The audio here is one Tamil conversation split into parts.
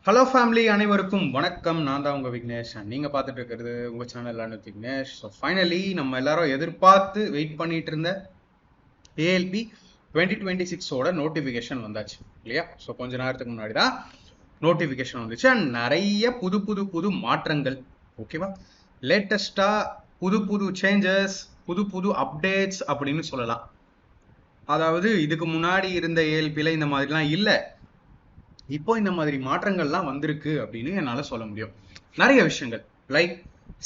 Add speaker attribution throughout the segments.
Speaker 1: ஹலோ ஃபேமிலி, அனைவருக்கும் வணக்கம். நான் தான் உங்கள் விக்னேஷ். நீங்கள் பார்த்துட்டு இருக்கிறது உங்கள் channel Anuth Vignesh. So finally நம்ம எல்லாரும் எதிர்பார்த்து வெயிட் பண்ணிட்டு இருந்த ஏஎல்பி 2026ஓட நோட்டிஃபிகேஷன் வந்தாச்சு இல்லையா? ஸோ கொஞ்ச நேரத்துக்கு முன்னாடி தான் நோட்டிஃபிகேஷன் வந்துச்சு. அண்ட் நிறைய புது மாற்றங்கள், ஓகேவா? லேட்டஸ்டாக புது சேஞ்சஸ், புது அப்டேட்ஸ் அப்படின்னு சொல்லலாம். அதாவது இதுக்கு முன்னாடி இருந்த ஏஎல்பியில் இந்த மாதிரிலாம் இல்லை, இப்போ இந்த மாதிரி மாற்றங்கள்லாம் வந்திருக்கு அப்படின்னு என்னால் சொல்ல முடியும். நிறைய விஷயங்கள் லைக்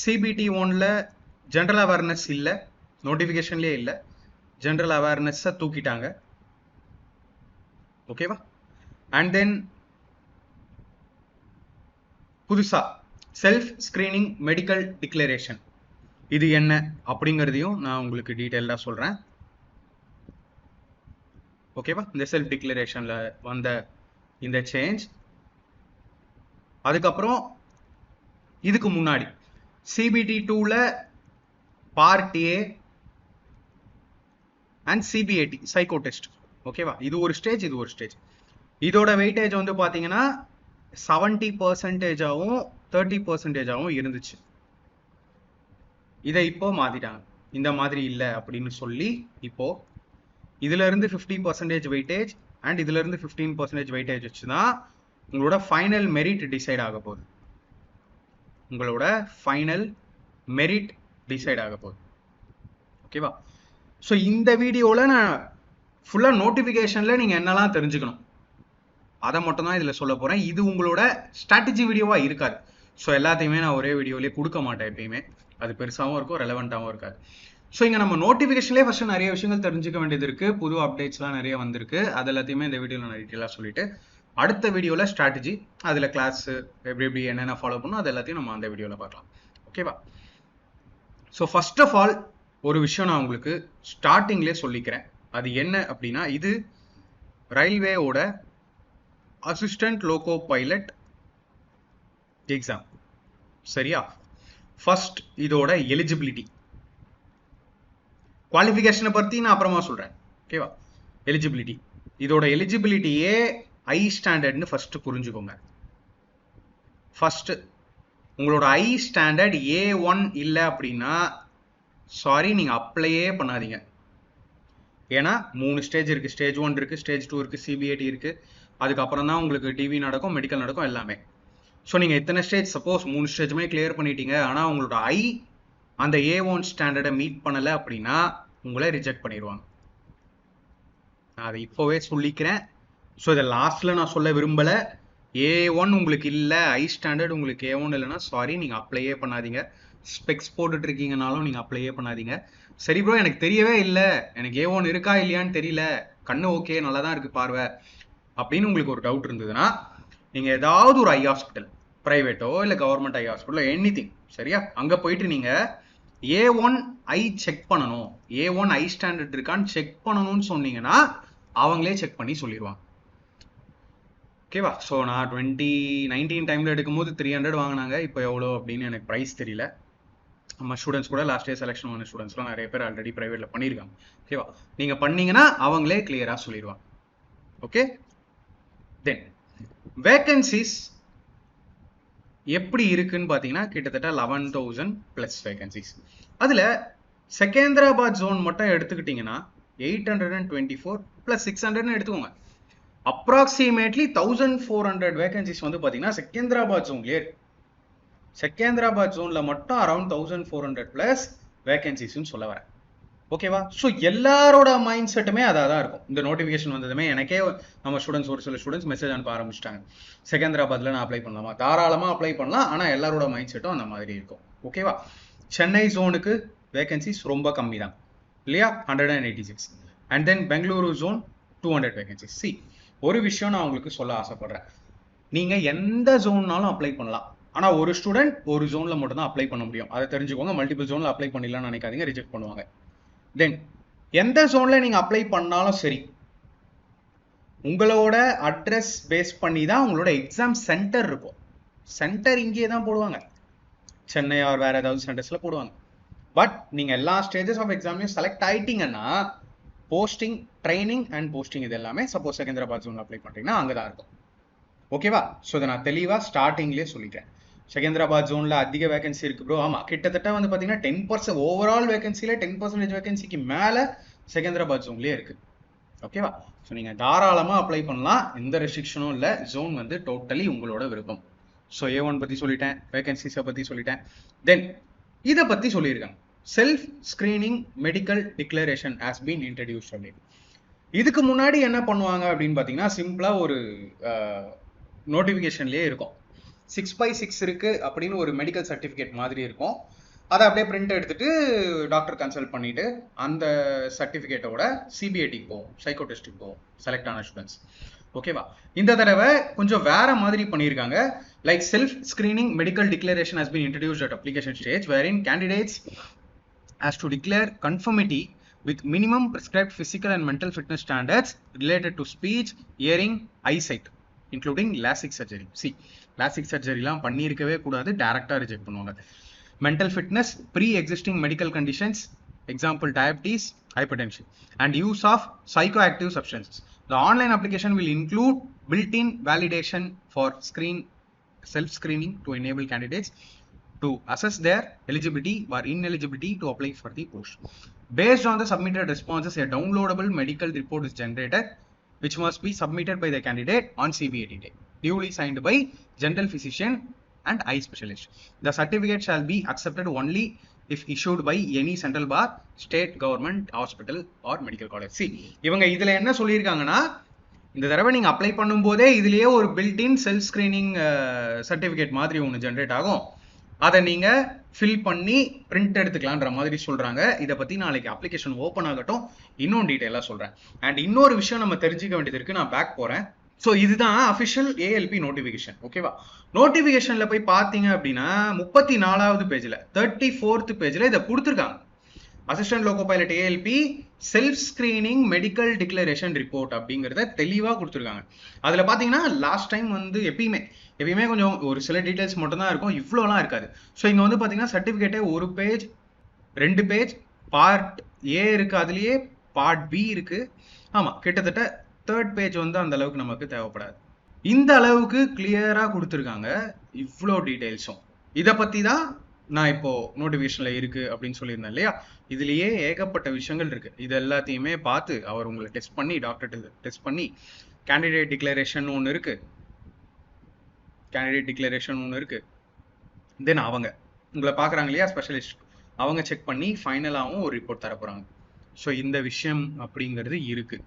Speaker 1: சிபிடி 1ல ஜென்ரல் அவேர்னஸ் இல்லை, நோட்டிஃபிகேஷன்லேயே இல்லை. ஜென்ரல் அவேர்னஸை தூக்கிட்டாங்க, ஓகேவா? அண்ட் தென் புதுசா செல்ஃப் ஸ்கிரீனிங் மெடிக்கல் டிக்ளரேஷன், இது என்ன அப்படிங்கிறதையும் நான் உங்களுக்கு டீட்டெயிலாக சொல்கிறேன், ஓகேவா? இந்த செல்ஃப் டிக்ளரேஷனில் வந்த இந்த சேஞ்ச். அதுக்கப்புறம் இதுக்கு முன்னாடி சிபிடி 2ல part A and CPAT psycho test, ஓகேவா? இது ஒரு ஸ்டேஜ், இது ஒரு ஸ்டேஜ். இதோட வெயிட்டேஜ் வந்து பார்த்தீங்கன்னா 70%ஆகவும் 30%ஆகவும் இருந்துச்சு. இதை இப்போ மாத்திட்டாங்க. இந்த மாதிரி இல்லை அப்படின்னு சொல்லி இப்போ இதுல இருந்து 50% வெயிட்டேஜ் அண்ட் இதுல இருந்து 15% வெயிட்டேஜ் வச்சுதான் உங்களோட ஃபைனல் மெரிட் டிசைட் ஆக போகுது. உங்களோட ஃபைனல் மெரிட் டிசைட் ஆக போகுது, ஓகேவா? ஸோ இந்த வீடியோவில் நான் ஃபுல்லாக நோட்டிஃபிகேஷனில் நீங்கள் என்னெல்லாம் தெரிஞ்சுக்கணும் அதை மட்டும் தான் இதில் சொல்ல போகிறேன். இது உங்களோட ஸ்ட்ராட்டஜி வீடியோவாக இருக்காது. ஸோ எல்லாத்தையுமே நான் ஒரே வீடியோலேயே கொடுக்க மாட்டேன் எப்பயுமே. அது பெருசாகவும் இருக்கும், ரெலவெண்ட்டாகவும் இருக்காது. ஸோ இங்கே நம்ம நோட்டிஃபிகேஷன்லேயே ஃபஸ்ட்டு நிறைய விஷயங்கள் தெரிஞ்சுக்க வேண்டியது இருக்குது. புது அப்டேட்ஸ்லாம் நிறைய வந்திருக்கு. அது எல்லாத்தையுமே இந்த வீடியோவில் நான் டீட்டெயிலாக சொல்லிவிட்டு அடுத்த வீடியோவில் ஸ்ட்ராட்டஜி, அதில் கிளாஸு எப்படி என்னென்ன ஃபாலோ பண்ணணும் அது எல்லாத்தையும் நம்ம அந்த வீடியோவில் பார்க்கலாம், ஓகேவா? ஸோ ஃபர்ஸ்ட் ஆஃப் ஆல் ஒரு விஷயம் நான் உங்களுக்கு ஸ்டார்டிங்லேயே சொல்லிக்கிறேன். அது என்ன அப்படின்னா, இது ரயில்வேவோட அசிஸ்டன்ட் லோகோ பைலட் எக்ஸாம், சரியா? ஃபர்ஸ்ட் இதோட எலிஜிபிலிட்டி, குவாலிஃபிகேஷனை பற்றி நான் அப்புறமா சொல்கிறேன், ஓகேவா? எலிஜிபிலிட்டி, இதோட எலிஜிபிலிட்டியே ஐ ஸ்டாண்டர்ட்னு ஃபர்ஸ்ட் புரிஞ்சுக்கோங்க. ஃபர்ஸ்ட் உங்களோட ஐ ஸ்டாண்டர்ட் A1 இல்லை அப்படின்னா சாரி, நீங்கள் அப்ளையே பண்ணாதீங்க. ஏன்னா 3 ஸ்டேஜ் இருக்குது. ஸ்டேஜ் 1 இருக்குது, ஸ்டேஜ் 2 இருக்குது, சிபிஏடி இருக்குது. அதுக்கப்புறம் தான் உங்களுக்கு டிவி நடக்கும், மெடிக்கல் நடக்கும், எல்லாமே. ஸோ நீங்கள் எத்தனை ஸ்டேஜ், சப்போஸ் 3 ஸ்டேஜுமே கிளியர் பண்ணிட்டீங்க, ஆனால் உங்களோட ஐ அந்த A1 ஸ்டாண்டர்டை மீட் பண்ணலை அப்படின்னா உங்களை ரிஜெக்ட் பண்ணிடுவாங்க. நான் அதை இப்போவே சொல்லிக்கிறேன். ஸோ இதை லாஸ்ட்டில் நான் சொல்ல விரும்பலை. A1 உங்களுக்கு இல்லை, ஐ ஸ்டாண்டர்ட் உங்களுக்கு A1 இல்லைன்னா சாரி, நீங்கள் அப்ளையே பண்ணாதீங்க. ஸ்பெக்ஸ் போட்டுட்டு இருக்கீங்கனாலும் நீங்கள் அப்ளையே பண்ணாதீங்க. சரி ப்ரோ, எனக்கு தெரியவே இல்லை, எனக்கு A1 இருக்கா இல்லையான்னு தெரியல, கண்ணு ஓகே நல்லா தான் இருக்குது பார்வை அப்படின்னு உங்களுக்கு ஒரு டவுட் இருந்ததுன்னா நீங்கள் ஏதாவது ஒரு ஐ ஹாஸ்பிட்டல், ப்ரைவேட்டோ இல்லை கவர்மெண்ட் ஐ ஹாஸ்பிட்டலோ, எனிதிங், சரியா? அங்கே போயிட்டு நீங்கள் A1 ஐ செக் பண்ணணும், A1 ஐ ஸ்டாண்டர்ட் இருக்கான்னு செக் பண்ணணும்னு சொன்னீங்கன்னா அவங்களே செக் பண்ணி சொல்லிடுவாங்க, ஓகேவா? ஸோ நான் 2019 டைமில் எடுக்கும்போது 300 வாங்கினாங்க. இப்போ எவ்வளோ அப்படின்னு எனக்கு ப்ரைஸ் தெரியல. நம்ம ஸ்டூடெண்ட்ஸ் கூட லாஸ்ட் இயர் செலெக்ஷன் பண்ண ஸ்டூடெண்ட்ஸ்லாம் நிறைய பேர் ஆல்ரெடி ப்ரைவேட்டில் பண்ணியிருக்காங்க, ஓகேவா? நீங்கள் பண்ணீங்கன்னா அவங்களே கிளியராக சொல்லிடுவாங்க, ஓகே? தென் வேகன்சிஸ் எப்படி இருக்குன்னு பார்த்தீங்கன்னா கிட்டத்தட்ட 11,000+ வேகன்சிஸ். அதில் செகந்திராபாத் ஜோன் மட்டும் எடுத்துக்கிட்டிங்கன்னா 824 + 600ன்னு எடுத்துக்கோங்க. அப்ராக்சிமேட்லி 1400 வேகன்சிஸ் வந்து பார்த்தீங்கன்னா செகந்திராபாத் ஜோன்லேயே. செகந்திராபாத் ஜோனில் மட்டும் அரௌண்ட் 1400+ வேகன்சிஸ்ன்னு சொல்ல வரேன், ஓகேவா? ஸோ எல்லாரோட மைண்ட் செட்டுமே அதாக தான் இருக்கும். இந்த நோட்டிஃபிகேஷன் வந்ததுமே எனக்கே நம்ம ஸ்டூடெண்ட்ஸ், ஒரு சில ஸ்டூடெண்ட்ஸ் மெசேஜ் அனுப்ப ஆரம்பிச்சிட்டாங்க, செகந்திராபாத்தில் நான் அப்ளை பண்ணலாமா? தாராளமாக அப்ளை பண்ணலாம், ஆனால் எல்லாரோட மைண்ட் செட்டும் அந்த மாதிரி இருக்கும், ஓகேவா? சென்னை ஜோனுக்கு வேகன்சிஸ் ரொம்ப கம்மி தான் இல்லையா, 186. And then Bengaluru zone 200 vacancies. சி, ஒரு விஷயம் நான் உங்களுக்கு சொல்ல ஆசைப்படுறேன். நீங்கள் எந்த ஜோன்னாலும் அப்ளை பண்ணலாம், ஆனால் ஒரு ஸ்டூடெண்ட் ஒரு ஜோனில் மட்டும்தான் அப்ளை பண்ண முடியும். அதை தெரிஞ்சுக்கோங்க. மல்டிபிள் ஜோனில் அப்ளை பண்ணிடலாம்னு நினைக்காதீங்க, ரிஜெக்ட் பண்ணுவாங்க. தென் எந்த ஜோனில் நீங்கள் அப்ளை பண்ணாலும் சரி, உங்களோட அட்ரஸ் பேஸ் பண்ணி தான் உங்களோட எக்ஸாம் சென்டர் இருக்கும். சென்டர் இங்கே தான் போடுவாங்க, சென்னை ஆர் வேறு ஏதாவது சென்டர்ஸில் போடுவாங்க. பட் நீங்கள் எல்லா ஸ்டேஜஸ் ஆஃப் எக்ஸாம்லையும் செலக்ட் ஆகிட்டீங்கன்னா போஸ்டிங், ட்ரைனிங் அண்ட் போஸ்டிங் இது எல்லாமே சப்போஸ் செகந்திராபாத் ஜோனில் அப்ளை பண்ணுறீங்கன்னா அங்கே தான் இருக்கும், ஓகேவா? ஸோ இதை நான் தெளிவாக ஸ்டார்டிங்லேயே சொல்லிட்டேன். செகந்திராபாத் ஜோனில் அதிக வேகன்சி இருக்குது ப்ரோ. ஆமாம், கிட்டத்தட்ட வந்து பார்த்தீங்கன்னா 10% ஓவரால் வேகன்சியில் 10% வேகன்சிக்கு மேலே செகந்திராபாத் ஜோன்லேயே இருக்குது. ஓகேவா? ஸோ நீங்கள் தாராளமாக அப்ளை பண்ணலாம், எந்த ரெஸ்ட்ரிக்ஷனும் இல்லை. ஜோன் வந்து டோட்டலி உங்களோட விருப்பம். ஸோ A1 பற்றி சொல்லிட்டேன், வேகன்சிஸை பற்றி சொல்லிட்டேன். தென் இதை பற்றி சொல்லியிருக்காங்க, self screening medical declaration has been introduce சொல்லி. இதுக்கு முன்னாடி என்ன பண்ணுவாங்க அப்படின்னு பார்த்தீங்கன்னா, சிம்பிளாக ஒரு நோட்டிஃபிகேஷன்லேயே இருக்கும், 6/6 இருக்குது அப்படின்னு ஒரு மெடிக்கல் சர்டிஃபிகேட் மாதிரி இருக்கும். அதை அப்படியே பிரிண்ட் எடுத்துட்டு டாக்டர் கன்சல்ட் பண்ணிட்டு அந்த சர்டிஃபிகேட்டோட சிபிஐடிக்கு போகும், சைக்கோ டெஸ்ட்டுக்கு போகும் செலக்ட் ஆன ஸ்டூடெண்ட்ஸ். ஓகேவா? இந்த தடவை கொஞ்சம் வேற மாதிரி பண்ணியிருக்காங்க. Like self screening medical declaration has been introduced at application stage wherein candidates has to declare conformity with minimum prescribed physical and mental fitness standards related to speech, hearing, eyesight, including LASIK surgery. See, LASIK surgery லாம் பண்ணியிருக்கவே கூடாது, டைரக்டா ரிஜெக்ட் பண்ணுவாங்க. mental fitness, pre-existing medical conditions, example diabetes, hypertension, and use of psychoactive substances. The online application will include built-in validation for self-screening to enable candidates to assess their eligibility or ineligibility to apply for the post. Based on the submitted responses, a downloadable medical report is generated, which must be submitted by the candidate on CBAT day, duly signed by general physician and eye specialist. The certificate shall be accepted only if issued by any central bar, state government, hospital or medical college. See, இவங்க இதுல என்ன சொல்லியிருக்காங்கன்னா, இந்த தடவை நீங்க அப்ளை பண்ணும்போதே இதுலயே ஒரு பில்ட்-இன் செல்ஃப் ஸ்கிரீனிங் சர்டிஃபிகேட் மாதிரி ஒன்று ஜென்ரேட் ஆகும், அதை நீங்க ஃபில் பண்ணி பிரிண்ட் எடுத்துக்கலான்ற மாதிரி சொல்றாங்க. இதை பத்தி நாளைக்கு அப்ளிகேஷன் ஓப்பன் ஆகட்டும் இன்னும் டீட்டெயிலாக சொல்றேன். அண்ட் இன்னொரு விஷயம் நம்ம தெரிஞ்சுக்க வேண்டியது இருக்கு, நான் பேக் போறேன். ஸோ இதுதான் அஃபிஷியல் ALP நோட்டிஃபிகேஷன். ஓகேவா? நோட்டிஃபிகேஷன்ல போய் பார்த்தீங்க அப்படின்னா 34வது பேஜில் 34th பேஜில் இதை கொடுத்துருக்காங்க. Assistant loco pilot ALP self screening medical declaration report அப்படிங்கிறத தெளிவாக கொடுத்துருக்காங்க. அதில் பார்த்தீங்கன்னா லாஸ்ட் டைம் வந்து எப்பயுமே கொஞ்சம் ஒரு சில டீட்டெயில்ஸ் மட்டும் தான் இருக்கும், இவ்வளோலாம் இருக்காது. ஸோ இங்கே வந்து பார்த்தீங்கன்னா சர்டிஃபிகேட்டே 1 பேஜ் 2 பேஜ், பார்ட் A இருக்கு, அதுலேயே பார்ட் B இருக்கு. ஆமாம், கிட்டத்தட்ட 3rd பேஜ் வந்து அந்த அளவுக்கு நமக்கு தேவைப்படாது. இந்த அளவுக்கு கிளியரா கொடுத்துருக்காங்க இவ்வளோ டீடைல்ஸும். இதை பத்தி தான் நான் இப்போ நோட்டிஃபிகேஷன்ல இருக்கு அப்படின்னு சொல்லியிருந்தேன் இல்லையா? இதுலயே ஏகப்பட்ட விஷயங்கள் இருக்கு. இது எல்லாத்தையுமே பார்த்து அவர் உங்களை டெஸ்ட் பண்ணி, டாக்டர் டெஸ்ட் பண்ணி, கேண்டிடேட் டிக்ளரேஷன் ஒன்று இருக்கு, தென் அவங்க உங்களை பார்க்குறாங்க இல்லையா ஸ்பெஷலிஸ்ட், அவங்க செக் பண்ணி ஃபைனலாகவும் ஒரு ரிப்போர்ட் தர போறாங்க. ஸோ இந்த விஷயம் அப்படிங்கிறது இருக்கு,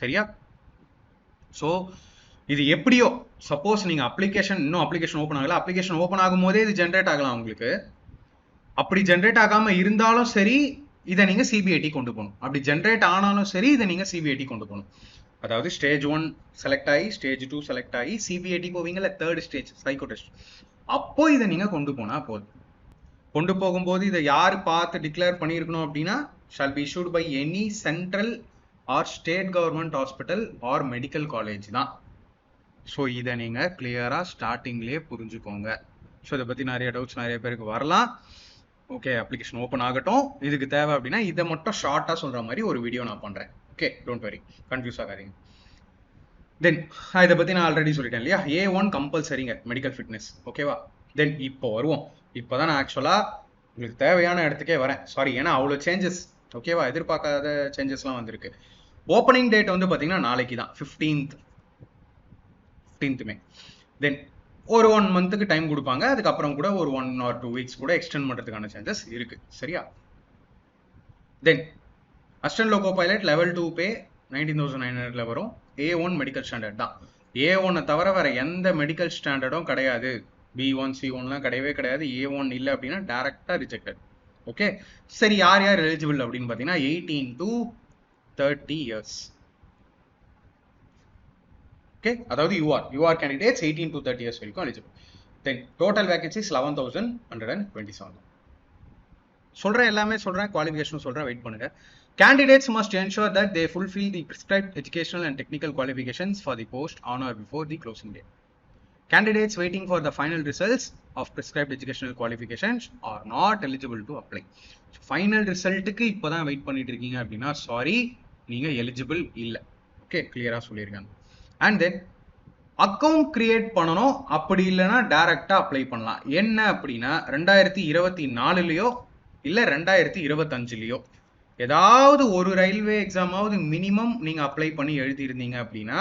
Speaker 1: சரியா? ஸோ இது எப்படியோ, சப்போஸ் நீங்கள் அப்ளிகேஷன் ஓப்பன் ஆகல, அப்ளிகேஷன் ஓப்பன் ஆகும் போதே இது ஜென்ரேட் ஆகலாம் உங்களுக்கு. அப்படி ஜென்ரேட் ஆகாமல் இருந்தாலும் சரி இதை நீங்கள் CBIT கொண்டு போகணும். அப்படி ஜென்ரேட் ஆனாலும் சரி இதை நீங்கள் CBIT கொண்டு போகணும். அதாவது ஸ்டேஜ் 1 செலக்ட் ஆகி, ஸ்டேஜ் 2 செலக்ட் ஆகி, CBIT போவீங்கல்ல, 3rd stage psycho test, அப்போ இதை நீங்கள் கொண்டு போனால் போதும். கொண்டு போகும்போது இதை யார் பார்த்து டிக்ளேர் பண்ணியிருக்கணும் அப்படின்னா, shall be issued by any central or state government hospital or medical college தான். ஸோ இதை நீங்கள் கிளியராக ஸ்டார்டிங்லேயே புரிஞ்சுக்கோங்க. ஸோ இதை பற்றி நிறைய டவுட்ஸ் நிறைய பேருக்கு வரலாம். ஓகே, அப்ளிகேஷன் ஓப்பன் ஆகட்டும். இதுக்கு தேவை அப்படின்னா இதை மட்டும் ஷார்ட்டாக சொல்கிற மாதிரி ஒரு வீடியோ நான் பண்ணுறேன். ஓகே, டோன்ட் வெரி, கன்ஃபியூஸ் ஆகாதீங்க. தென் இதை பற்றி நான் ஆல்ரெடி சொல்லிட்டேன் இல்லையா, A1 கம்பல்சரிங்க மெடிக்கல் ஃபிட்னஸ். ஓகேவா? தென் இப்போ வருவோம். இப்போ தான் நான் ஆக்சுவலாக உங்களுக்கு தேவையான இடத்துக்கே வரேன். சாரி, ஏன்னா அவ்வளோ சேஞ்சஸ், ஓகேவா, எதிர்பார்க்காத சேஞ்சஸ்லாம் வந்திருக்கு. ஓப்பனிங் டேட் வந்து பார்த்தீங்கன்னா நாளைக்கு தான், 15th மே. தென் ஒரு 1 மந்த்துக்கு டைம் கொடுப்பாங்க, அதுக்கப்புறம் கூட ஒரு 1 or 2 weeks கூட எக்ஸ்டெண்ட் பண்ணுறதுக்கான சான்சஸ் இருக்கு, சரியா? தென் அசிஸ்டன்ட் லோகோ பைலட் லெவல் 2 பே 19,900 வரும். A1 மெடிக்கல் ஸ்டாண்டர்ட் தான். A1 தவிர வேற எந்த மெடிக்கல் ஸ்டாண்டர்டும் கிடையாது. B1 C1லாம் கிடையவே கிடையாது. A1 இல்லை அப்படின்னா டைரக்டா ரிஜெக்டட். ஓகே, சரி, யார் எலிஜிபிள் அப்படின்னு பார்த்தீங்கன்னா 18 to 30 years. ஓகே, அதாவது UR candidates 18 to 30 years வரைக்கும் எலிஜிபிள். தென் டோட்டல் வேகன்சிஸ் 11,127. சொல்றேன், எல்லாமே சொல்றேன், குவாலிஃபிகேஷன் சொல்றேன், வெயிட் பண்ணுங்க. Candidates must ensure that they fulfill the prescribed educational and technical qualifications for the post on or before the closing date. Candidates waiting for the final results of prescribed educational qualifications are not eligible to apply. Final ரிசல்ட்டுக்கு இப்போ தான் வெயிட் பண்ணிட்டு இருக்கீங்க அப்படின்னா சாரி, நீங்கள் எலிஜிபிள் இல்லை. ஓகே, கிளியராக சொல்லியிருக்காங்க. அண்ட் தென் அக்கௌண்ட் கிரியேட் பண்ணணும், அப்படி இல்லைன்னா டைரக்டா அப்ளை பண்ணலாம். என்ன அப்படின்னா 2024லயோ இல்ல 2025லயோ ஏதாவது ஒரு ரயில்வே எக்ஸாமாவது மினிமம் நீங்க அப்ளை பண்ணி எழுதியிருந்தீங்க அப்படின்னா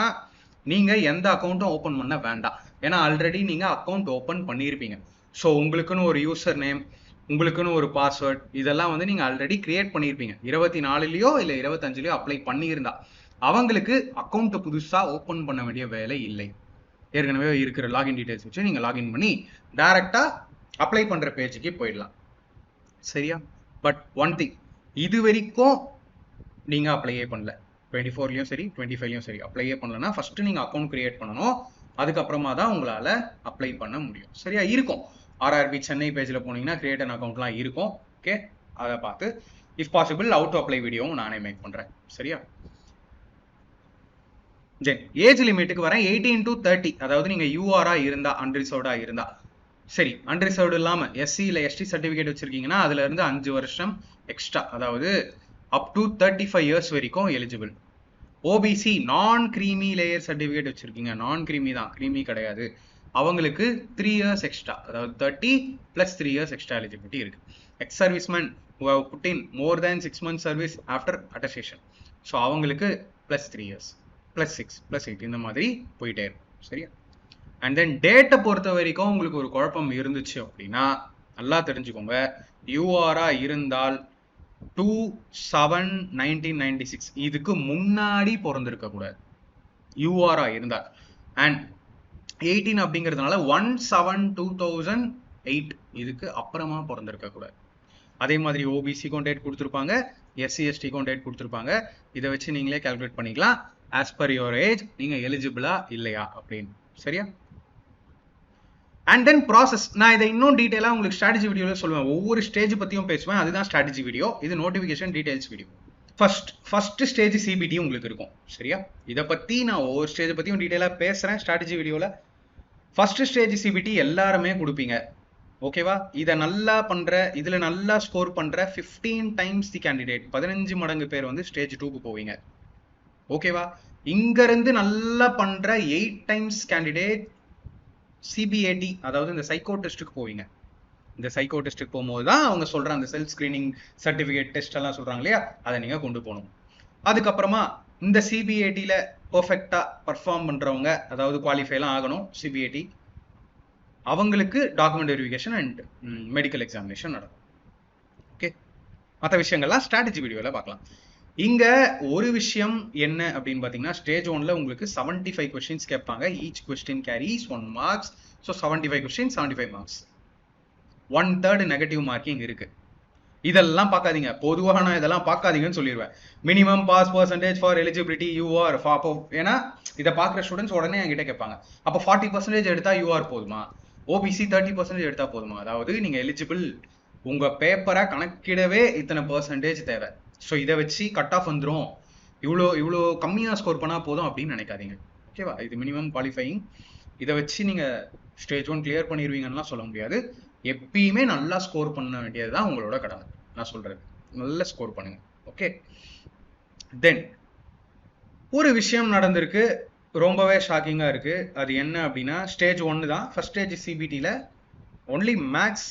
Speaker 1: நீங்க எந்த அக்கௌண்ட்டும் ஓபன் பண்ண வேண்டாம். ஏன்னா ஆல்ரெடி நீங்க அக்கௌண்ட் ஓபன் பண்ணியிருப்பீங்க. ஸோ உங்களுக்குன்னு ஒரு யூசர் நேம், உங்களுக்குன்னு ஒரு பாஸ்வேர்ட், இதெல்லாம் வந்து நீங்க ஆல்ரெடி கிரியேட் பண்ணியிருப்பீங்க. 24லயோ இல்ல 25லயோ அப்ளை பண்ணியிருந்தா அவங்களுக்கு அக்கௌண்ட் புதுசா ஓபன் பண்ண வேண்டிய வேலை இல்லை. ஏற்கனவே இருக்கிற லாகின் டீடைல்ஸ் வச்சு நீங்க லாகின் பண்ணி டைரக்டா அப்ளை பண்ற பேஜுக்கு போயிடலாம். சரியா? பட் ஒன் திங், இது வரைக்கும் நீங்க அப்ளையே பண்ணல, 24லயும் சரி 25லயும் சரி அப்ளையே பண்ணலன்னா ஃபர்ஸ்ட் நீங்க அக்கௌண்ட் கிரியேட் பண்ணணும். அதுக்கப்புறமா தான் உங்களால அப்ளை பண்ண முடியும். சரியா? இருக்கும் ஆர்ஆர்பி சென்னை பேஜ்ல போனீங்கன்னா கிரியேட் அன் அக்கௌண்ட்லாம் இருக்கும். ஓகே, அதை பார்த்து இஃப் பாசிபிள் அவுட் அப்ளை வீடியோவும் நானே மேக் பண்றேன். சரியா? ஏஜ் லிமிட்டுக்கு வரேன். 18 to 30, அதாவது நீங்க யூஆரா இருந்தா, அன்ரிசர்வ்டா இருந்தா சரி. அன்ரிசர்வ்டு இல்லாம எஸ்சி இல்ல எஸ்டி சர்டிபிகேட் வச்சிருக்கீங்கன்னா அதுல இருந்து 5 வருஷம் எக்ஸ்ட்ரா, அதாவது அப் டு 35 இயர்ஸ் வரைக்கும் எலிஜிபிள். ஓபிசி நான் கிரீமி லேயர் சர்டிபிகேட் வச்சிருக்கீங்க, நான் கிரீமி தான், கிரீமி கிடையாது, அவங்களுக்கு 3 இயர்ஸ் எக்ஸ்ட்ரா, அதாவது 30 plus 3 இயர்ஸ் எக்ஸ்ட்ரா எலிஜிபிலிட்டி இருக்கு. X serviceman who have put in more than 6 months service after attestation, so அவங்களுக்கு plus 3 years plus 6 plus 8 இந்த மாதிரி போயிட்டே இருக்கும். சரியா? அண்ட் தென் டேட்டை பொறுத்த வரைக்கும் உங்களுக்கு ஒரு குழப்பம் இருந்துச்சு அப்படின்னா நல்லா தெரிஞ்சுக்கோங்க. யூஆரா இருந்தால் 2/7/1996 இதுக்கு முன்னாடி பிறந்திருக்க கூடாது யூஆரா இருந்தால். அண்ட் 18 அப்படிங்கிறதுனால 1/7/2008 இதுக்கு அப்புறமா பிறந்திருக்க கூடாது. அதே மாதிரி ஓபிசிக்கும் டேட் கொடுத்துருப்பாங்க, எஸ்சி எஸ்டிக்கும் டேட் கொடுத்துருப்பாங்க. இதை வச்சு நீங்களே கால்குலேட் பண்ணிக்கலாம் ஆஸ் பர் யுவர் ஏஜ் நீங்க எலிஜிபிளா இல்லையா அப்படின்னு. சரியா? அண்ட் தென் ப்ராசஸ், நான் இதை இன்னும் டீட்டெயிலாக உங்களுக்கு ஸ்ட்ராட்டஜி வீடியோவில் சொல்லுவேன். ஒவ்வொரு ஸ்டேஜ் பற்றியும் பேசுவேன், அதுதான் ஸ்ட்ராட்டஜி வீடியோ. இது notification details video. First stage CBT உங்களுக்கு இருக்கும். சரியா? இதை பற்றி நான் ஒவ்வொரு ஸ்டேஜ் பற்றியும் டீட்டெயிலாக பேசுகிறேன் ஸ்ட்ராட்டஜி வீடியோவில். ஃபர்ஸ்ட் ஸ்டேஜ் சிபிடி எல்லாருமே கொடுப்பீங்க. ஓகேவா? இதை நல்லா பண்ணுற, இதில் நல்லா ஸ்கோர் பண்ணுற 15 times தி கேண்டிடேட், 15 மடங்கு பேர் வந்து ஸ்டேஜ் 2க்கு போவீங்க. ஓகேவா? இங்கிருந்து நல்லா பண்ணுற 8 times கேண்டிடேட் சிபிஏடி, அதாவது இந்த சைக்கோ டெஸ்ட்டுக்கு போவீங்க. இந்த சைக்கோ டெஸ்ட்டுக்கு போகும்போது தான் அவங்க சொல்ற அந்த செல்ஃப் ஸ்கிரீனிங் சர்டிஃபிகேட் டெஸ்ட் எல்லாம் சொல்றாங்க இல்லையா, அதை நீங்க கொண்டு போகணும். அதுக்கப்புறமா இந்த சிபிஏடியில் பர்ஃபெக்டா பர்ஃபார்ம் பண்றவங்க, அதாவது குவாலிஃபைலாம் ஆகணும் சிபிஏடி, அவங்களுக்கு document verification and medical examination நடக்கும். ஓகே, மற்ற விஷயங்கள்லாம் ஸ்ட்ராட்டஜி வீடியோவில் பார்க்கலாம். இங்க ஒரு விஷயம் என்ன அப்படின்னு பாத்தீங்கன்னா, ஸ்டேஜ் 1ல உங்களுக்கு 75 கொஸ்டின்ஸ் கேட்பாங்க. Each question carries 1 marks. So 75 question 75 marks. 1/3 negative marking இருக்கு. இதெல்லாம் பார்க்காதீங்க, பொதுவாக நான் இதெல்லாம் பார்க்காதீங்கன்னு சொல்லிடுவேன். Minimum pass percentage for eligibility UR. ஏன்னா இதை பார்க்குற ஸ்டூடெண்ட்ஸ் உடனே என்கிட்ட கேட்பாங்க, அப்போ 40% எடுத்தா யூஆர் போதுமா, ஓபிசி 30% எடுத்தா போதுமா? அதாவது நீங்க எலிஜிபிள், உங்க பேப்பரை கணக்கிடவே இத்தனை பர்சன்டேஜ் தேவை. ஸோ இதை வச்சு கட் ஆஃப் வந்துடும், இவ்வளோ கம்மியாக ஸ்கோர் பண்ணால் போதும் அப்படின்னு நினைக்காதீங்க. ஓகேவா? இது மினிமம் குவாலிஃபையிங். இதை வச்சு நீங்கள் ஸ்டேஜ் 1 கிளியர் பண்ணிடுவீங்கன்னா சொல்ல முடியாது. எப்பயுமே நல்லா ஸ்கோர் பண்ண வேண்டியது தான் உங்களோட கடமை. நான் சொல்கிறது நல்லா ஸ்கோர் பண்ணுங்க. ஓகே, தென் ஒரு விஷயம் நடந்திருக்கு, ரொம்பவே ஷாக்கிங்காக இருக்குது. அது என்ன அப்படின்னா, ஸ்டேஜ் 1 தான். ஃபர்ஸ்ட் ஸ்டேஜ் சிபிடியில் only maths,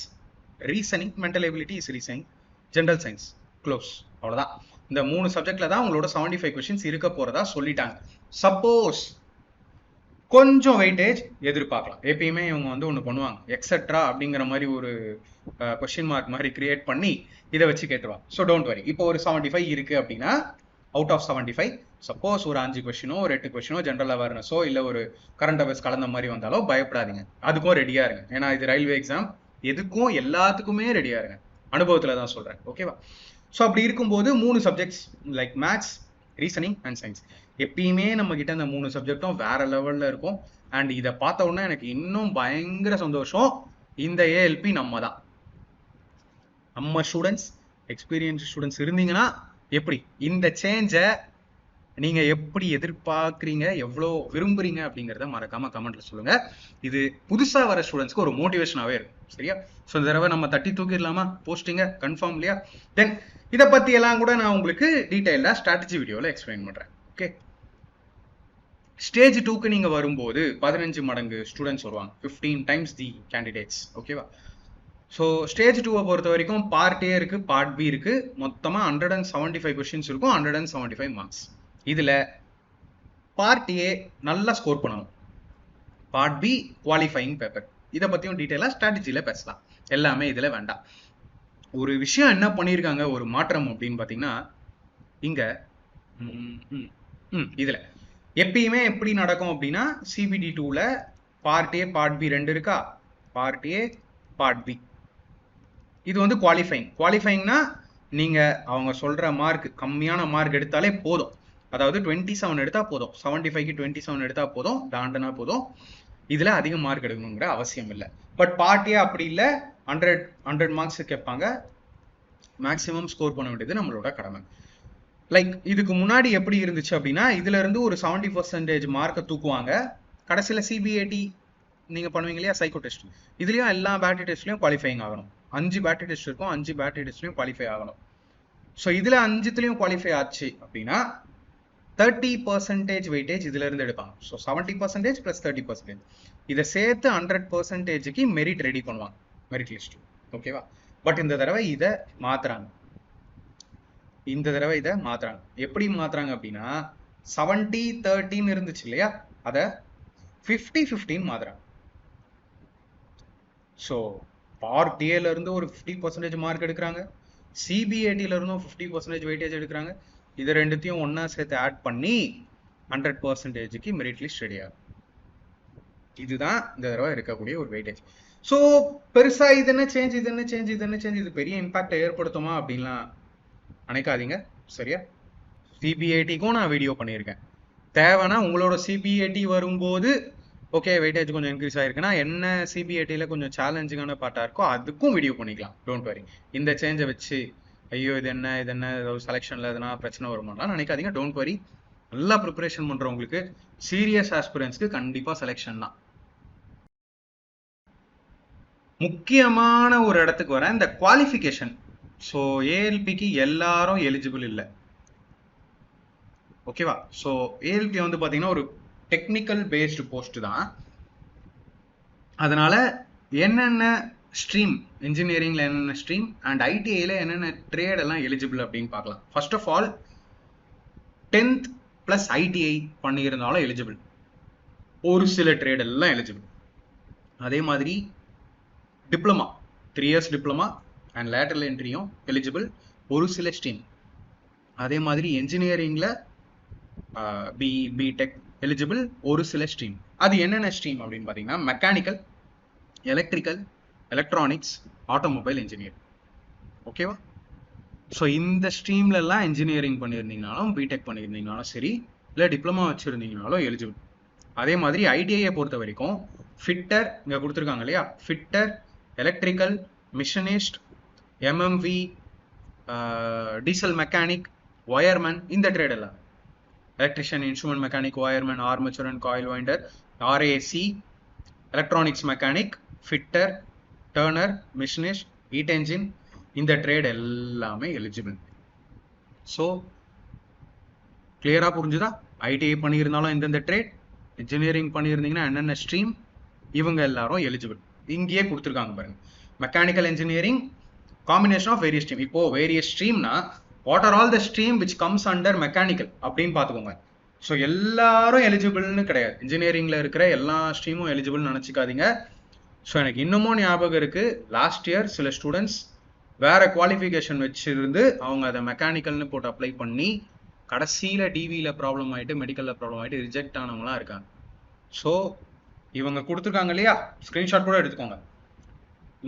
Speaker 1: reasoning, mental ability is reasoning, general science close, அவ்வளோதான். இந்த 3 சப்ஜெக்ட்ல தான் உங்களோட 75 கொஸ்டின்ஸ் இருக்க போறதா சொல்லிட்டாங்க. சப்போஸ் கொஞ்சம் வெயிட்டேஜ் எதிர்பார்க்கலாம். எப்பயுமே இவங்க வந்து ஒன்று பண்ணுவாங்க, எக்ஸெட்ரா அப்படிங்கிற மாதிரி ஒரு கொஸ்டின் மார்க் மாதிரி கிரியேட் பண்ணி இதை வச்சு கேட்டுருவாங்க. So don't worry. இப்போ ஒரு 75 இருக்கு அப்படின்னா அவுட் ஆஃப் 75 சப்போஸ் ஒரு 5 கொஸ்டினோ ஒரு 8 கொஸ்டினோ ஜென்ரல் அவேர்னஸோ இல்லை ஒரு கரண்ட் அஃபேர்ஸ் கலந்த மாதிரி வந்தாலோ பயப்படாதீங்க. அதுக்கும் ரெடியா இருங்க. ஏன்னா இது ரயில்வே எக்ஸாம், எதுக்கும் எல்லாத்துக்குமே ரெடியா இருங்க. அனுபவத்தில் தான் சொல்றேன். ஓகேவா? ஸோ அப்படி இருக்கும்போது 3 subjects like maths, reasoning and science, எப்பயுமே நம்ம கிட்ட இந்த 3 சப்ஜெக்டும் வேற லெவல்ல இருக்கும். அண்ட் இதை பார்த்த உடனே எனக்கு இன்னும் பயங்கர சந்தோஷம். இந்த ஏஎல்பி நம்ம தான், நம்ம ஸ்டூடெண்ட்ஸ், எக்ஸ்பீரியன்ஸ் ஸ்டூடெண்ட்ஸ் இருந்தீங்கன்னா எப்படி இந்த சேஞ்சை நீங்க எப்படி எதிர்பார்க்குறீங்க, எவ்வளோ விரும்புறீங்க அப்படிங்கிறத மறக்காம கமெண்ட்ல சொல்லுங்க. இது புதுசா வர ஸ்டூடெண்ட்ஸ்க்கு ஒரு மோட்டிவேஷனாவே இருக்கும். சரியா? ஸோ இந்த தடவை நம்ம தட்டி தூக்கிடலாமா போஸ்டிங்க, கன்ஃபார்ம் இல்லையா? தென் இதை பத்தி எல்லாம் கூட நான் உங்களுக்கு டீட்டெயிலாக ஸ்ட்ராட்டஜி வீடியோவில் எக்ஸ்பிளைன் பண்றேன். ஓகே, ஸ்டேஜ் 2க்கு நீங்க வரும்போது 15 மடங்கு ஸ்டூடெண்ட்ஸ் வருவாங்க, 15 டைம்ஸ் தி கேண்டிடேட்ஸ். ஓகேவா? ஸோ ஸ்டேஜ் 2வை பொறுத்த வரைக்கும் பார்ட் ஏ இருக்கு, பார்ட் பி இருக்கு. மொத்தமாக 175 கொஸ்டின்ஸ் இருக்கும், 175 மார்க்ஸ். இதில் பார்ட் ஏ நல்லா ஸ்கோர் பண்ணணும், பார்ட் பி குவாலிஃபைங் பேப்பர். இதை பற்றியும் டீட்டெயிலாக ஸ்ட்ராட்டஜியில் பேசலாம், எல்லாமே இதில் வேண்டாம். ஒரு விஷயம் என்ன பண்ணியிருக்காங்க, ஒரு மாற்றம் அப்படின்னு பார்த்தீங்கன்னா, இங்கே இதில் எப்பயுமே எப்படி நடக்கும் அப்படின்னா, சிபிடி 2ல் பார்ட் ஏ பார்ட் பி 2 இருக்கா, பார்ட் ஏ பார்ட் பி. இது வந்து குவாலிஃபைங்னா நீங்கள் அவங்க சொல்கிற மார்க் கம்மியான மார்க் எடுத்தாலே போதும். அதாவது 27 எடுத்தால் போதும், 75க்கு 27 எடுத்தால் போதும், தாண்டனா போதும். இதில் அதிக மார்க் எடுக்கணுங்கிற அவசியம் இல்லை. பட் பார்ட் ஏ அப்படி இல்லை, 100 மார்க்ஸ் கேட்பாங்க, மேக்ஸிமம் ஸ்கோர் பண்ண வேண்டியது நம்மளோட கடமை. லைக் இதுக்கு முன்னாடி எப்படி இருந்துச்சு அப்படின்னா, இதுல இருந்து ஒரு 70% மார்க்கை தூக்குவாங்க. கடைசியில் சிபிஏடி நீங்க பண்ணுவீங்க இல்லையா, சைக்கோ டெஸ்ட், இதுலயும் எல்லா பேட்டரி டெஸ்ட்லயும் குவாலிஃபைங் ஆகணும். 5 பேட்டரி டெஸ்ட் இருக்கும், 5 பேட்டரி டெஸ்ட்லயும் குவாலிஃபை ஆகணும். ஸோ இதுல 5த்துலயும் குவாலிஃபை ஆச்சு அப்படின்னா 30% வெயிட்டேஜ் இதுல இருந்து எடுப்பாங்க. ஸோ 70% + 30%, இதை சேர்த்து 100%க்கு மெரிட் ரெடி பண்ணுவாங்க, மெரிட் லிஸ்ட். ஓகேவா? பட் இந்த தடவை இதை மாத்துறாங்க. எப்படி மாத்துறாங்க அப்படின்னா, 70-13 இருந்துச்சு இல்லையா, அதை 50-15 மாத்துறாங்க. ஸோ பார்ட் ஏல இருந்து ஒரு 50% மார்க் எடுக்கிறாங்க, சிபிஏடில இருந்தும் 50% வெயிட்டேஜ் எடுக்கிறாங்க. இது ரெண்டுத்தையும் ஒன்னா சேர்த்து ஆட் பண்ணி 100%க்கு மெரிட் லிஸ்ட் ரெடி ஆகும். இதுதான் இந்த தடவை இருக்கக்கூடிய ஒரு வெயிட்டேஜ். ஸோ பெருசா இது என்ன சேஞ்ச், இது பெரிய இம்பாக்ட் ஏற்படுத்துமா அப்படின்லாம் நினைக்காதீங்க, சரியா? சிபிஐடிக்கும் நான் வீடியோ பண்ணியிருக்கேன். தேவைன்னா உங்களோட சிபிஐடி வரும்போது ஓகே வெயிட்டேஜ் கொஞ்சம் இன்க்ரீஸ் ஆயிருக்குன்னா, என்ன சிபிஐடியில் கொஞ்சம் சேலஞ்சிங்கான பார்ட்டாக இருக்கோ அதுக்கும் வீடியோ பண்ணிக்கலாம், டோன்ட் வரி. இந்த சேஞ்சை வச்சு ஐயோ இது என்ன ஏதாவது செலெக்ஷனில் எதனா பிரச்சனை வருமானலாம் நினைக்காதீங்க, டோன்ட் வரி. நல்லா ப்ரிப்பரேஷன் பண்ணுறவங்களுக்கு, சீரியஸ் ஆஸ்பிரன்ஸ்க்கு கண்டிப்பாக செலெக்ஷன் தான். முக்கியமான ஒரு இடத்துக்கு வரேன், இந்த குவாலிஃபிகேஷன். ஸோ ஏஎல்பிக்கு எல்லாரும் எலிஜிபிள் இல்லை, ஓகேவா? ஸோ ஏஎல்பி வந்து பார்த்தீங்கன்னா ஒரு டெக்னிக்கல் பேஸ்டு போஸ்ட் தான். அதனால என்னென்ன ஸ்ட்ரீம், இன்ஜினியரிங்ல என்னென்ன ஸ்ட்ரீம் அண்ட் ஐடிஐல என்னென்ன ட்ரேட் எல்லாம் எலிஜிபிள் அப்படின்னு பார்க்கலாம். First of all 10th + ITI பண்ணியிருந்தாலும் எலிஜிபிள், ஒரு சில ட்ரேட் எல்லாம் எலிஜிபிள். அதே மாதிரி diploma, 3 years diploma and lateral என்ட்ரியும் எலிஜிபிள், ஒரு சில ஸ்ட்ரீம். அதே மாதிரி என்ஜினியரிங்ல பிடெக் எலிஜிபிள், ஒரு சில ஸ்ட்ரீம். அது என்னென்ன ஸ்ட்ரீம் அப்படின்னு பார்த்தீங்கன்னா, mechanical, electrical, electronics, automobile engineer. ஓகேவா? ஸோ இந்த ஸ்ட்ரீம்லலாம் இன்ஜினியரிங் பண்ணியிருந்தீங்கனாலும் பிடெக் பண்ணியிருந்தீங்கனாலும் சரி, இல்லை டிப்ளமா வச்சுருந்தீங்கனாலும் எலிஜிபிள். அதே மாதிரி ஐடிஐயை பொறுத்த வரைக்கும் ஃபிட்டர் இங்கே கொடுத்துருக்காங்க இல்லையா, fitter, electrical, machinist, MMV, diesel mechanic, wireman, இந்த ட்ரேட் எல்லாம், electrician, instrument mechanic, wireman, armature and coil winder, RAC, electronics mechanic, fitter, turner, machinist, heat engine, இந்த ட்ரேட் எல்லாமே எலிஜிபிள். ஸோ கிளியரா புரிஞ்சுதா? ஐடிஐ பண்ணியிருந்தாலும் எந்தெந்த ட்ரேட், இன்ஜினியரிங் பண்ணியிருந்தீங்கன்னா என்னென்ன ஸ்ட்ரீம், இவங்க எல்லாரும் எலிஜிபிள். இங்கேயே கொடுத்துருக்காங்க பாருங்க, mechanical engineering combination of various stream. இப்போ வேரியஸ் ஸ்ட்ரீம்னா what are all the stream which comes under mechanical அப்படின்னு பார்த்துக்கோங்க. ஸோ எல்லாரும் எலிஜிபிள்னு கிடையாது, இன்ஜினியரிங்ல இருக்கிற எல்லா ஸ்ட்ரீமும் எலிஜிபிள்னு நினச்சிக்காதீங்க. ஸோ எனக்கு இன்னமும் ஞாபகம் இருக்கு, லாஸ்ட் இயர் சில ஸ்டூடெண்ட்ஸ் வேற குவாலிஃபிகேஷன் வச்சிருந்து அவங்க அதை மெக்கானிக்கல்னு போட்டு அப்ளை பண்ணி கடைசியில் டிவியில் ப்ராப்ளம் ஆகிட்டு, மெடிக்கலில் ப்ராப்ளம் ஆகிட்டு ரிஜெக்ட் ஆனவங்களாம் இருக்காங்க. ஸோ இவங்க கொடுத்துருக்காங்க இல்லையா, ஸ்க்ரீன்ஷாட் கூட எடுத்துக்கோங்க.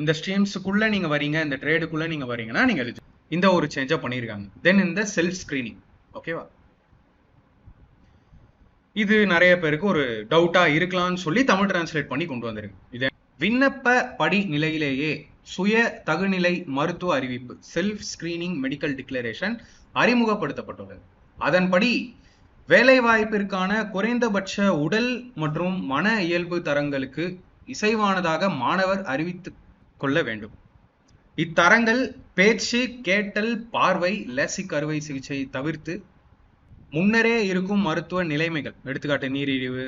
Speaker 1: இந்த ஸ்ட்ரீம்ஸுக்குள்ளே நீங்கள் வரீங்க, இந்த ட்ரேடுக்குள்ளே நீங்கள் வரீங்கன்னா நீங்கள் இந்த ஒரு சேஞ்சை பண்ணியிருக்காங்க. தென் இந்த செல்ஃப் ஸ்க்ரீனிங், ஓகேவா? இது நிறைய பேருக்கு ஒரு டவுட்டாக இருக்கலாம்னு சொல்லி தமிழ் டிரான்ஸ்லேட் பண்ணி கொண்டு வந்திருக்கு. இது விண்ணப்ப படி நிலையிலேயே சுய தகுநிலை மருத்துவ அறிவிப்பு, செல்ஃப் ஸ்கிரீனிங் மெடிக்கல் டிக்ளரேஷன் அறிமுகப்படுத்தப்பட்டுள்ளது. அதன்படி வேலைவாய்ப்பிற்கான குறைந்தபட்ச உடல் மற்றும் மன இயல்பு தரங்களுக்கு இசைவானதாக மாணவர் அறிவித்துக் கொள்ள வேண்டும். இத்தரங்கள் பேச்சு, கேட்டல், பார்வை, லேசிக் அறுவை சிகிச்சை தவிர்த்து முன்னரே இருக்கும் மருத்துவ நிலைமைகள், எடுத்துக்காட்டு நீரிழிவு,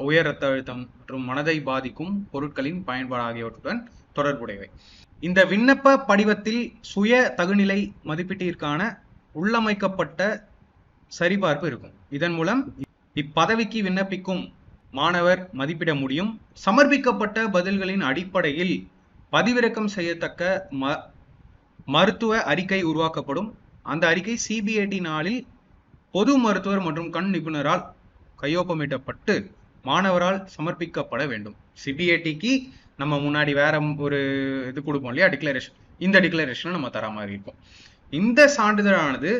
Speaker 1: உயர் ரத்த அழுத்தம் மற்றும் மனதை பாதிக்கும் பொருட்களின் பயன்பாடு ஆகியவற்றுடன் தொடர்புடையவை. இந்த விண்ணப்ப படிவத்தில் சுய தகுநிலை மதிப்பீட்டிற்கான உள்ளமைக்கப்பட்ட சரிபார்ப்பு இருக்கும். இதன் மூலம் இப்பதவிக்கு விண்ணப்பிக்கும் மாணவர் மதிப்பிட முடியும். சமர்ப்பிக்கப்பட்ட பதில்களின் அடிப்படையில் பதிவிறக்கம் செய்யத்தக்க மருத்துவ அறிக்கை உருவாக்கப்படும். அந்த அறிக்கை சிபிஐடி நாளில் பொது மருத்துவர் மற்றும் கண் நிபுணரால் கையொப்பமிடப்பட்டு மாணவரால் சமர்ப்பிக்கப்பட வேண்டும். சிபிஐடிக்கு நம்ம முன்னாடி வேற ஒரு இது கொடுப்போம் இல்லையா, டிக்ளரேஷன். இந்த டிக்ளரேஷனை நம்ம தர மாதிரி இருக்கும். இந்த சான்றிதழானது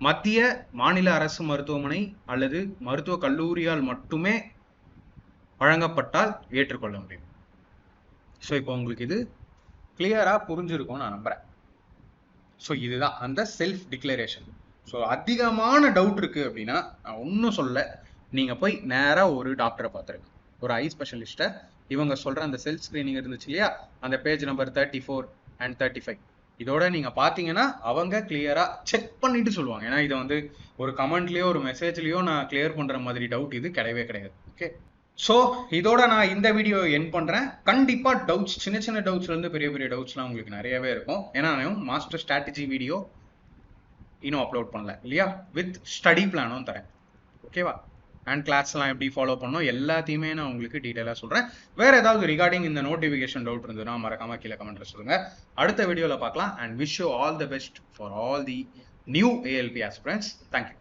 Speaker 1: மத்திய மாநில அரசு மருத்துவமனை அல்லது மருத்துவ கல்லூரியால் மட்டுமே வழங்கப்பட்டால் ஏற்றுக்கொள்ள முடியும். ஸோ இப்போ உங்களுக்கு இது கிளியரா புரிஞ்சிருக்கும் நான் நம்புறேன். ஸோ இதுதான் அந்த செல்ஃப் டிக்ளரேஷன். ஸோ அதிகமான டவுட் இருக்கு அப்படின்னா நான் ஒன்றும் சொல்ல, நீங்க போய் நேரா ஒரு டாக்டரை பார்த்துருங்க, ஒரு ஐ ஸ்பெஷலிஸ்ட்டை. இவங்க சொல்ற அந்த செல்ஃப் ஸ்கிரீனிங் இருந்துச்சு இல்லையா, அந்த பேஜ் நம்பர் 34 and 35, இதோட நீங்க பாத்தீங்கன்னா அவங்க கிளியரா செக் பண்ணிட்டு சொல்லுவாங்க. ஏன்னா இதை வந்து ஒரு கமெண்ட்லயோ ஒரு மெசேஜ்லயோ நான் கிளியர் பண்ற மாதிரி டவுட் இது கிடையவே கிடையாது. ஓகே, ஸோ இதோட நான் இந்த வீடியோ எண்ட் பண்றேன். கண்டிப்பா டவுட்ஸ், சின்ன சின்ன டவுட்ஸ்ல இருந்து பெரிய பெரிய டவுட்ஸ்லாம் உங்களுக்கு நிறையவே இருக்கும். ஏன்னா நான் மாஸ்டர் ஸ்ட்ராட்டஜி வீடியோ இன்னும் அப்லோட் பண்ணல இல்லையா, வித் ஸ்டடி பிளானும் தரேன். ஓகேவா, அண்ட் கிளாஸ்லாம் எப்படி ஃபாலோ பண்ணணும் எல்லாத்தையுமே நான் உங்களுக்கு டீட்டெயிலாக சொல்கிறேன். வேறு ஏதாவது ரிகார்டிங் இந்த நோட்டிஃபிகேஷன் டவுட் இருந்ததுன்னா மறக்காம கீழே கமெண்ட்ல சொல்லுங்கள். அடுத்த வீடியோவில் பார்க்கலாம். And wish you all the best for all the new ALP aspirants. Thank you.